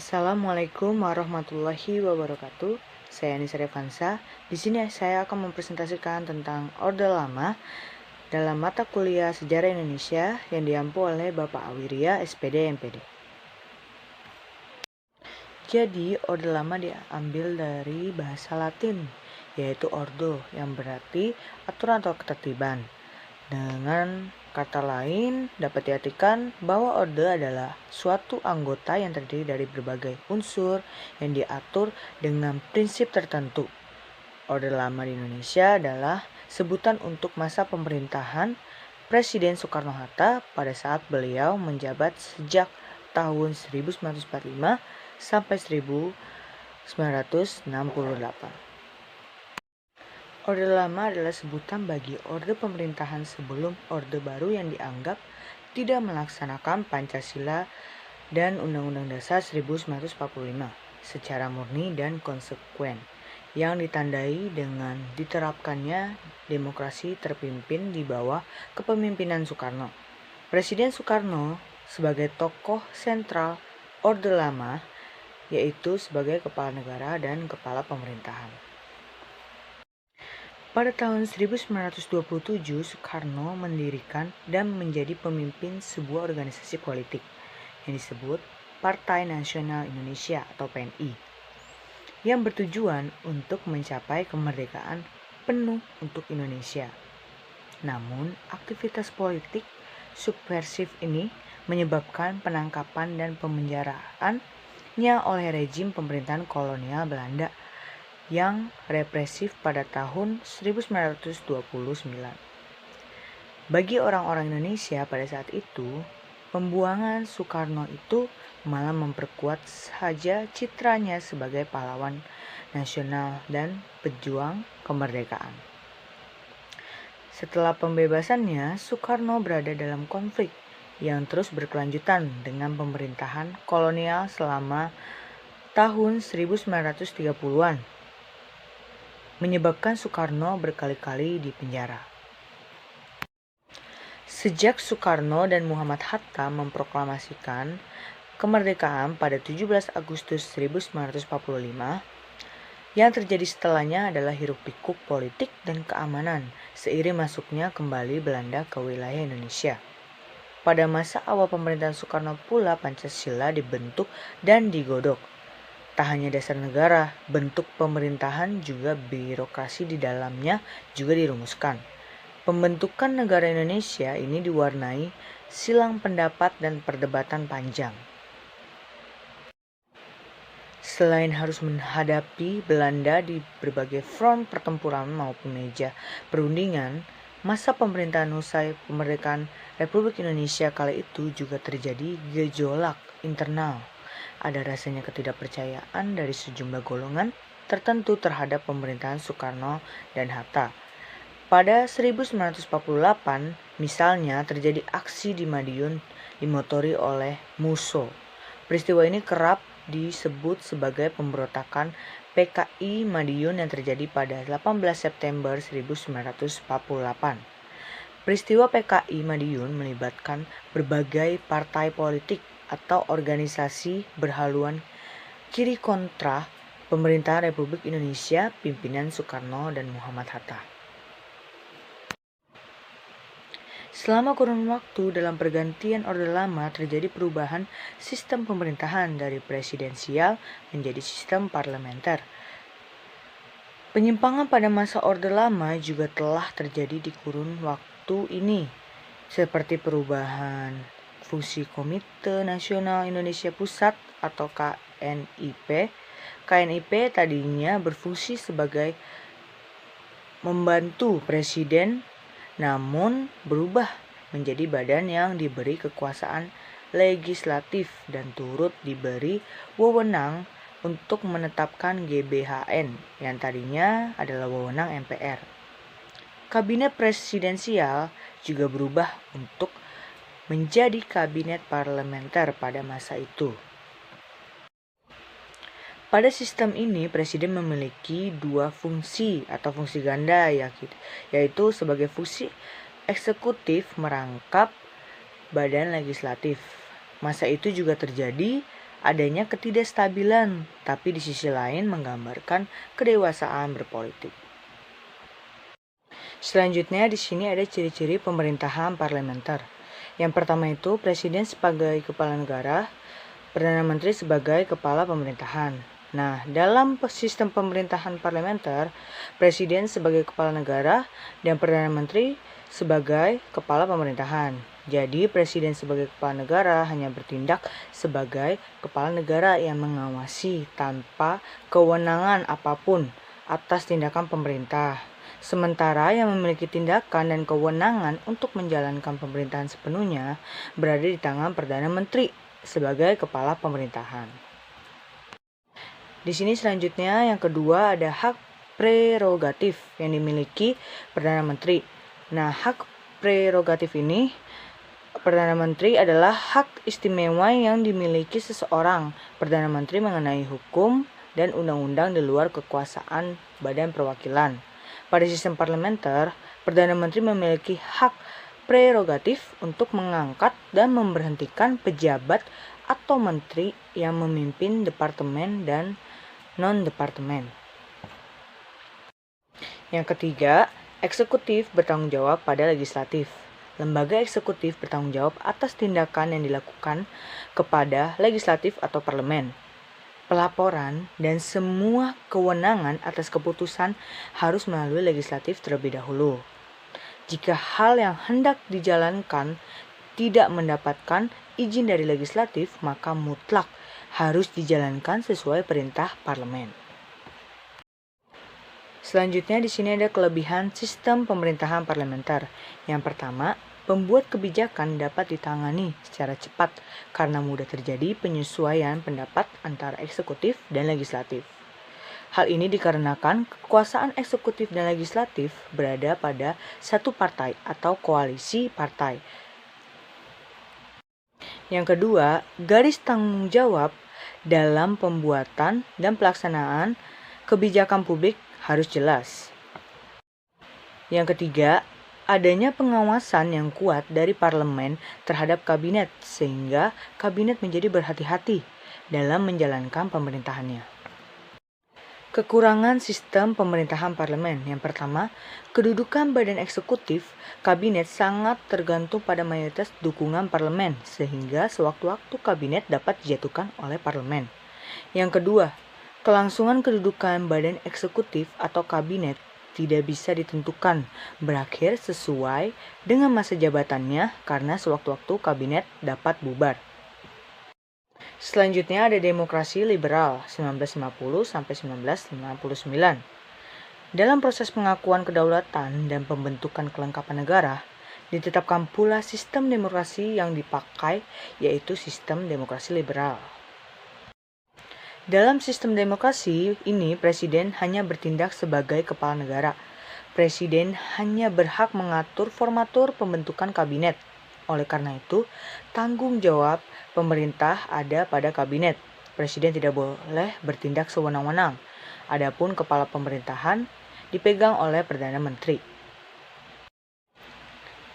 Assalamualaikum warahmatullahi wabarakatuh. Saya Anissa Revansa. Di sini saya akan mempresentasikan tentang Orde Lama dalam mata kuliah Sejarah Indonesia yang diampu oleh Bapak Awiria, SPD, MPD. Jadi, Orde Lama diambil dari bahasa Latin, yaitu ordo, yang berarti aturan atau ketertiban. Dengan kata lain, dapat diartikan bahwa orde adalah suatu anggota yang terdiri dari berbagai unsur yang diatur dengan prinsip tertentu. Orde Lama di Indonesia adalah sebutan untuk masa pemerintahan Presiden Soekarno-Hatta pada saat beliau menjabat sejak tahun 1945 sampai 1968. Orde Lama adalah sebutan bagi orde pemerintahan sebelum Orde Baru yang dianggap tidak melaksanakan Pancasila dan Undang-Undang Dasar 1945 secara murni dan konsekuen, yang ditandai dengan diterapkannya demokrasi terpimpin di bawah kepemimpinan Soekarno. Presiden Soekarno sebagai tokoh sentral Orde Lama, yaitu sebagai kepala negara dan kepala pemerintahan. Pada tahun 1927, Soekarno mendirikan dan menjadi pemimpin sebuah organisasi politik yang disebut Partai Nasional Indonesia atau PNI, yang bertujuan untuk mencapai kemerdekaan penuh untuk Indonesia. Namun, aktivitas politik subversif ini menyebabkan penangkapan dan pemenjaraannya oleh rejim pemerintahan kolonial Belanda yang represif pada tahun 1929. Bagi orang-orang Indonesia pada saat itu, pembuangan Soekarno itu malah memperkuat saja citranya sebagai pahlawan nasional dan pejuang kemerdekaan. Setelah pembebasannya, Soekarno berada dalam konflik yang terus berkelanjutan dengan pemerintahan kolonial selama tahun 1930-an. Menyebabkan Soekarno berkali-kali dipenjara. Sejak Soekarno dan Muhammad Hatta memproklamasikan kemerdekaan pada 17 Agustus 1945, yang terjadi setelahnya adalah hiruk-pikuk politik dan keamanan seiring masuknya kembali Belanda ke wilayah Indonesia. Pada masa awal pemerintahan Soekarno pula Pancasila dibentuk dan digodok. Tak hanya dasar negara, bentuk pemerintahan juga birokrasi di dalamnya juga dirumuskan. Pembentukan negara Indonesia ini diwarnai silang pendapat dan perdebatan panjang. Selain harus menghadapi Belanda di berbagai front pertempuran maupun meja perundingan, masa pemerintahan usai kemerdekaan Republik Indonesia kala itu juga terjadi gejolak internal. Ada rasanya ketidakpercayaan dari sejumlah golongan tertentu terhadap pemerintahan Soekarno dan Hatta. Pada 1948, misalnya terjadi aksi di Madiun dimotori oleh Musso. Peristiwa ini kerap disebut sebagai pemberontakan PKI Madiun yang terjadi pada 18 September 1948. Peristiwa PKI Madiun melibatkan berbagai partai politik atau organisasi berhaluan kiri kontra pemerintahan Republik Indonesia pimpinan Soekarno dan Muhammad Hatta. Selama kurun waktu dalam pergantian Orde Lama terjadi perubahan sistem pemerintahan dari presidensial menjadi sistem parlementer. Penyimpangan pada masa Orde Lama juga telah terjadi di kurun waktu ini, seperti perubahan fungsi Komite Nasional Indonesia Pusat atau KNIP. KNIP tadinya berfungsi sebagai membantu presiden, namun berubah menjadi badan yang diberi kekuasaan legislatif dan turut diberi wewenang untuk menetapkan GBHN yang tadinya adalah wewenang MPR. Kabinet presidensial juga berubah untuk menjadi kabinet parlementer pada masa itu. Pada sistem ini, presiden memiliki dua fungsi atau fungsi ganda, yaitu sebagai fungsi eksekutif merangkap badan legislatif. Masa itu juga terjadi adanya ketidakstabilan, tapi di sisi lain menggambarkan kedewasaan berpolitik. Selanjutnya di sini ada ciri-ciri pemerintahan parlementer. Yang pertama itu presiden sebagai kepala negara, Perdana Menteri sebagai kepala pemerintahan. Nah, dalam sistem pemerintahan parlementer, presiden sebagai kepala negara dan Perdana Menteri sebagai kepala pemerintahan. Jadi, presiden sebagai kepala negara hanya bertindak sebagai kepala negara yang mengawasi tanpa kewenangan apapun atas tindakan pemerintah. Sementara yang memiliki tindakan dan kewenangan untuk menjalankan pemerintahan sepenuhnya berada di tangan Perdana Menteri sebagai kepala pemerintahan. Di sini selanjutnya yang kedua ada hak prerogatif yang dimiliki Perdana Menteri. Nah, hak prerogatif ini Perdana Menteri adalah hak istimewa yang dimiliki seseorang Perdana Menteri mengenai hukum dan undang-undang di luar kekuasaan Badan Perwakilan. Pada sistem parlementer, Perdana Menteri memiliki hak prerogatif untuk mengangkat dan memberhentikan pejabat atau menteri yang memimpin departemen dan non-departemen. Yang ketiga, eksekutif bertanggung jawab pada legislatif. Lembaga eksekutif bertanggung jawab atas tindakan yang dilakukan kepada legislatif atau parlemen. Pelaporan dan semua kewenangan atas keputusan harus melalui legislatif terlebih dahulu. Jika hal yang hendak dijalankan tidak mendapatkan izin dari legislatif, maka mutlak harus dijalankan sesuai perintah parlemen. Selanjutnya di sini ada kelebihan sistem pemerintahan parlementer. Yang pertama, pembuat kebijakan dapat ditangani secara cepat karena mudah terjadi penyesuaian pendapat antara eksekutif dan legislatif. Hal ini dikarenakan kekuasaan eksekutif dan legislatif berada pada satu partai atau koalisi partai. Yang kedua, garis tanggung jawab dalam pembuatan dan pelaksanaan kebijakan publik harus jelas. Yang ketiga, adanya pengawasan yang kuat dari parlemen terhadap kabinet sehingga kabinet menjadi berhati-hati dalam menjalankan pemerintahannya. Kekurangan sistem pemerintahan parlemen. Yang pertama, kedudukan badan eksekutif kabinet sangat tergantung pada mayoritas dukungan parlemen sehingga sewaktu-waktu kabinet dapat dijatuhkan oleh parlemen. Yang kedua, kelangsungan kedudukan badan eksekutif atau kabinet tidak bisa ditentukan berakhir sesuai dengan masa jabatannya karena sewaktu-waktu kabinet dapat bubar. Selanjutnya ada demokrasi liberal 1950 sampai 1959. Dalam proses pengakuan kedaulatan dan pembentukan kelengkapan negara, ditetapkan pula sistem demokrasi yang dipakai yaitu sistem demokrasi liberal. Dalam sistem demokrasi ini, presiden hanya bertindak sebagai kepala negara. Presiden hanya berhak mengatur formatur pembentukan kabinet. Oleh karena itu, tanggung jawab pemerintah ada pada kabinet. Presiden tidak boleh bertindak sewenang-wenang. Adapun kepala pemerintahan dipegang oleh Perdana Menteri.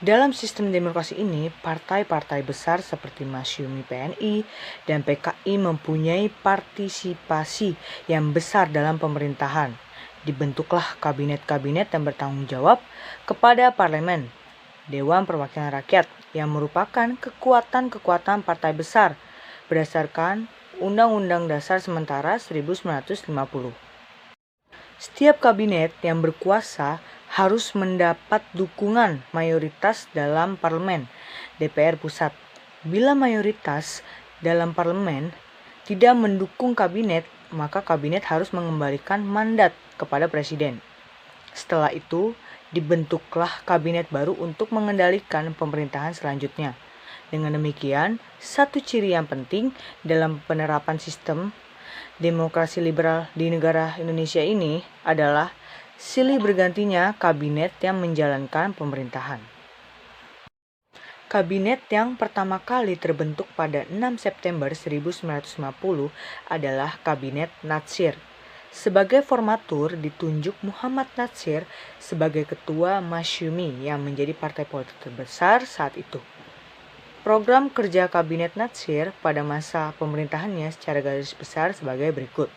Dalam sistem demokrasi ini, partai-partai besar seperti Masyumi PNI dan PKI mempunyai partisipasi yang besar dalam pemerintahan. Dibentuklah kabinet-kabinet yang bertanggung jawab kepada parlemen, Dewan Perwakilan Rakyat, yang merupakan kekuatan-kekuatan partai besar berdasarkan Undang-Undang Dasar Sementara 1950. Setiap kabinet yang berkuasa harus mendapat dukungan mayoritas dalam parlemen DPR pusat. Bila mayoritas dalam parlemen tidak mendukung kabinet, maka kabinet harus mengembalikan mandat kepada presiden. Setelah itu, dibentuklah kabinet baru untuk mengendalikan pemerintahan selanjutnya. Dengan demikian, satu ciri yang penting dalam penerapan sistem demokrasi liberal di negara Indonesia ini adalah silih bergantinya kabinet yang menjalankan pemerintahan. Kabinet yang pertama kali terbentuk pada 6 September 1950 adalah Kabinet Natsir. Sebagai formatur ditunjuk Muhammad Natsir sebagai ketua Masyumi yang menjadi partai politik terbesar saat itu. Program kerja Kabinet Natsir pada masa pemerintahannya secara garis besar sebagai berikut.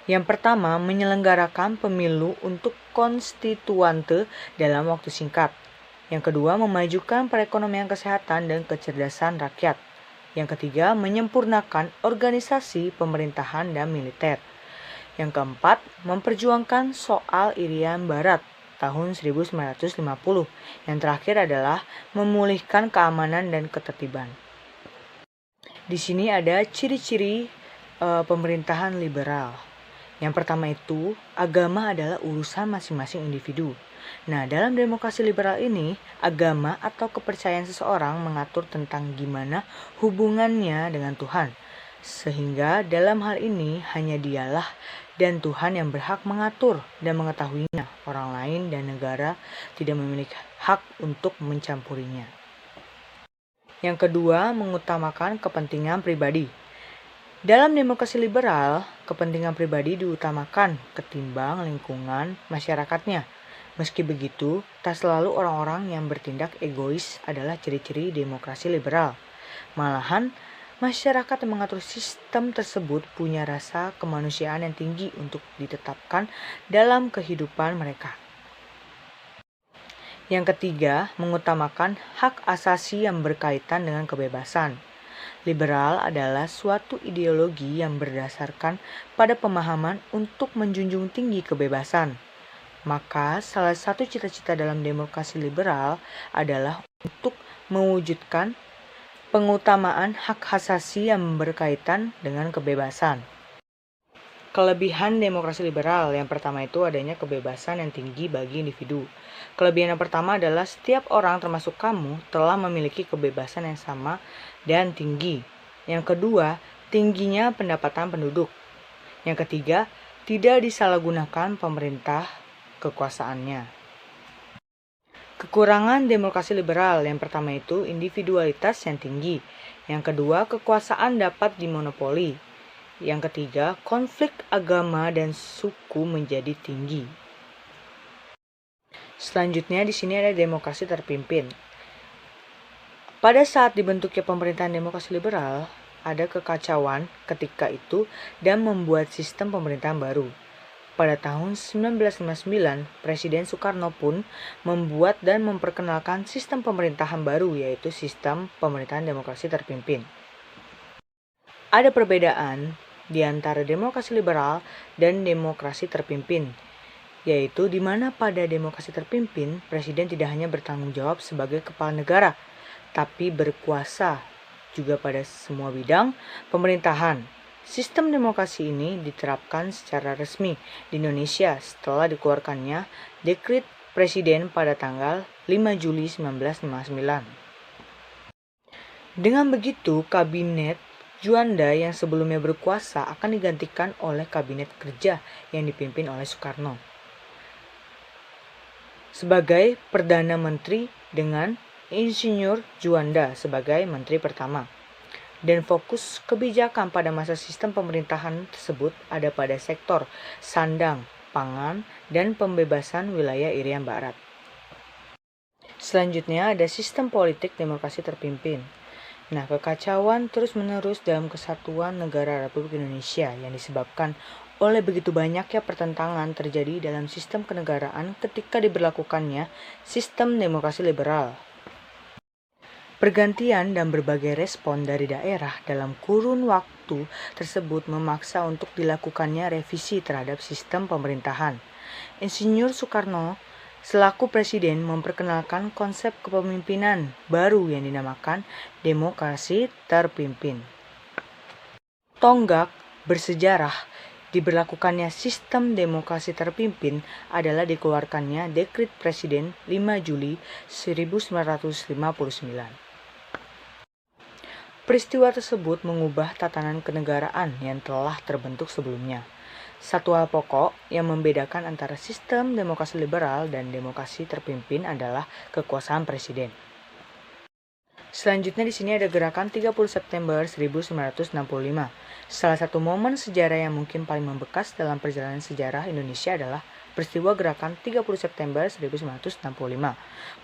Yang pertama, menyelenggarakan pemilu untuk konstituante dalam waktu singkat. Yang kedua, memajukan perekonomian, kesehatan, dan kecerdasan rakyat. Yang ketiga, menyempurnakan organisasi pemerintahan dan militer. Yang keempat, memperjuangkan soal Irian Barat tahun 1950. Yang terakhir adalah memulihkan keamanan dan ketertiban. Di sini ada ciri-ciri pemerintahan liberal. Yang pertama itu, agama adalah urusan masing-masing individu. Nah, dalam demokrasi liberal ini, agama atau kepercayaan seseorang mengatur tentang gimana hubungannya dengan Tuhan. Sehingga dalam hal ini hanya dialah dan Tuhan yang berhak mengatur dan mengetahuinya. Orang lain dan negara tidak memiliki hak untuk mencampurinya. Yang kedua, mengutamakan kepentingan pribadi. Dalam demokrasi liberal, kepentingan pribadi diutamakan ketimbang lingkungan masyarakatnya. Meski begitu, tak selalu orang-orang yang bertindak egois adalah ciri-ciri demokrasi liberal. Malahan, masyarakat yang mengatur sistem tersebut punya rasa kemanusiaan yang tinggi untuk ditetapkan dalam kehidupan mereka. Yang ketiga, mengutamakan hak asasi yang berkaitan dengan kebebasan. Liberal adalah suatu ideologi yang berdasarkan pada pemahaman untuk menjunjung tinggi kebebasan. Maka salah satu cita-cita dalam demokrasi liberal adalah untuk mewujudkan pengutamaan hak asasi yang berkaitan dengan kebebasan. Kelebihan demokrasi liberal yang pertama itu adanya kebebasan yang tinggi bagi individu. Kelebihan yang pertama adalah setiap orang termasuk kamu telah memiliki kebebasan yang sama dan tinggi. Yang kedua, tingginya pendapatan penduduk. Yang ketiga, tidak disalahgunakan pemerintah kekuasaannya. Kekurangan demokrasi liberal yang pertama itu individualitas yang tinggi. Yang kedua, kekuasaan dapat dimonopoli. Yang ketiga, konflik agama dan suku menjadi tinggi. Selanjutnya di sini ada demokrasi terpimpin. Pada saat dibentuknya pemerintahan demokrasi liberal, ada kekacauan ketika itu dan membuat sistem pemerintahan baru. Pada tahun 1959, Presiden Soekarno pun membuat dan memperkenalkan sistem pemerintahan baru, yaitu sistem pemerintahan demokrasi terpimpin. Ada perbedaan di antara demokrasi liberal dan demokrasi terpimpin, yaitu di mana pada demokrasi terpimpin, presiden tidak hanya bertanggung jawab sebagai kepala negara, tapi berkuasa juga pada semua bidang pemerintahan. Sistem demokrasi ini diterapkan secara resmi di Indonesia setelah dikeluarkannya Dekret Presiden pada tanggal 5 Juli 1959. Dengan begitu, Kabinet Juanda yang sebelumnya berkuasa akan digantikan oleh Kabinet Kerja yang dipimpin oleh Soekarno sebagai Perdana Menteri dengan Insinyur Juanda sebagai Menteri Pertama. Dan fokus kebijakan pada masa sistem pemerintahan tersebut ada pada sektor sandang, pangan, dan pembebasan wilayah Irian Barat. Selanjutnya ada sistem politik demokrasi terpimpin. Nah, kekacauan terus-menerus dalam kesatuan negara Republik Indonesia yang disebabkan oleh begitu banyaknya pertentangan terjadi dalam sistem kenegaraan ketika diberlakukannya sistem demokrasi liberal. Pergantian dan berbagai respon dari daerah dalam kurun waktu tersebut memaksa untuk dilakukannya revisi terhadap sistem pemerintahan. Insinyur Soekarno selaku presiden memperkenalkan konsep kepemimpinan baru yang dinamakan demokrasi terpimpin. Tonggak bersejarah diberlakukannya sistem demokrasi terpimpin adalah dikeluarkannya Dekret Presiden 5 Juli 1959. Peristiwa tersebut mengubah tatanan kenegaraan yang telah terbentuk sebelumnya. Satu hal pokok yang membedakan antara sistem demokrasi liberal dan demokrasi terpimpin adalah kekuasaan presiden. Selanjutnya di sini ada gerakan 30 September 1965. Salah satu momen sejarah yang mungkin paling membekas dalam perjalanan sejarah Indonesia adalah peristiwa gerakan 30 September 1965.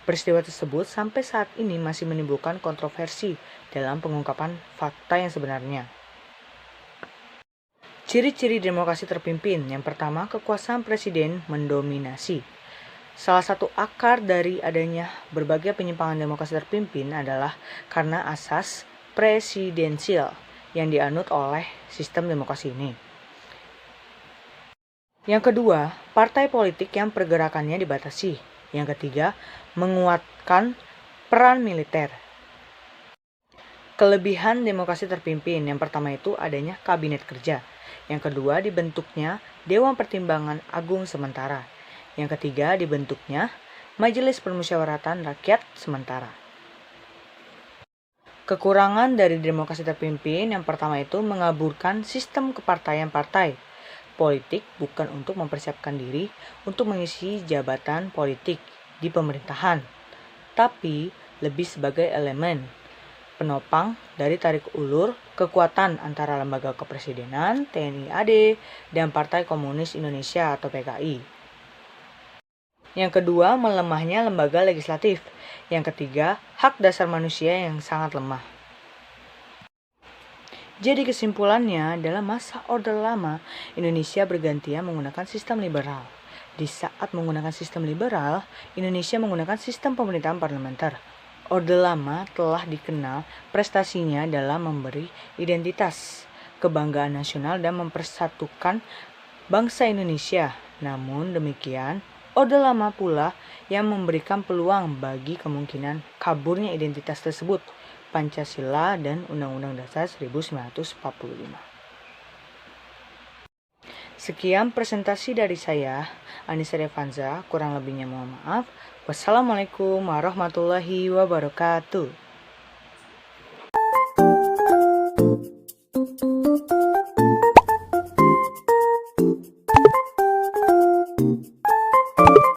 Peristiwa tersebut sampai saat ini masih menimbulkan kontroversi dalam pengungkapan fakta yang sebenarnya. Ciri-ciri demokrasi terpimpin. Yang pertama, kekuasaan presiden mendominasi. Salah satu akar dari adanya berbagai penyimpangan demokrasi terpimpin adalah karena asas presidensial yang dianut oleh sistem demokrasi ini. Yang kedua, partai politik yang pergerakannya dibatasi. Yang ketiga, menguatkan peran militer. Kelebihan demokrasi terpimpin, yang pertama itu adanya kabinet kerja. Yang kedua, dibentuknya Dewan Pertimbangan Agung Sementara. Yang ketiga, dibentuknya Majelis Permusyawaratan Rakyat Sementara. Kekurangan dari demokrasi terpimpin, yang pertama itu mengaburkan sistem kepartaian partai politik bukan untuk mempersiapkan diri untuk mengisi jabatan politik di pemerintahan, tapi lebih sebagai elemen penopang dari tarik ulur kekuatan antara lembaga kepresidenan, TNI AD, dan Partai Komunis Indonesia atau PKI. Yang kedua, melemahnya lembaga legislatif. Yang ketiga, hak dasar manusia yang sangat lemah. Jadi kesimpulannya, dalam masa Orde Lama, Indonesia bergantian menggunakan sistem liberal. Di saat menggunakan sistem liberal, Indonesia menggunakan sistem pemerintahan parlementer. Orde Lama telah dikenal prestasinya dalam memberi identitas, kebanggaan nasional dan mempersatukan bangsa Indonesia. Namun demikian, Orde Lama pula yang memberikan peluang bagi kemungkinan kaburnya identitas tersebut, Pancasila dan Undang-Undang Dasar 1945. Sekian presentasi dari saya, Anissa Devanza. Kurang lebihnya mohon maaf. Wassalamualaikum warahmatullahi wabarakatuh.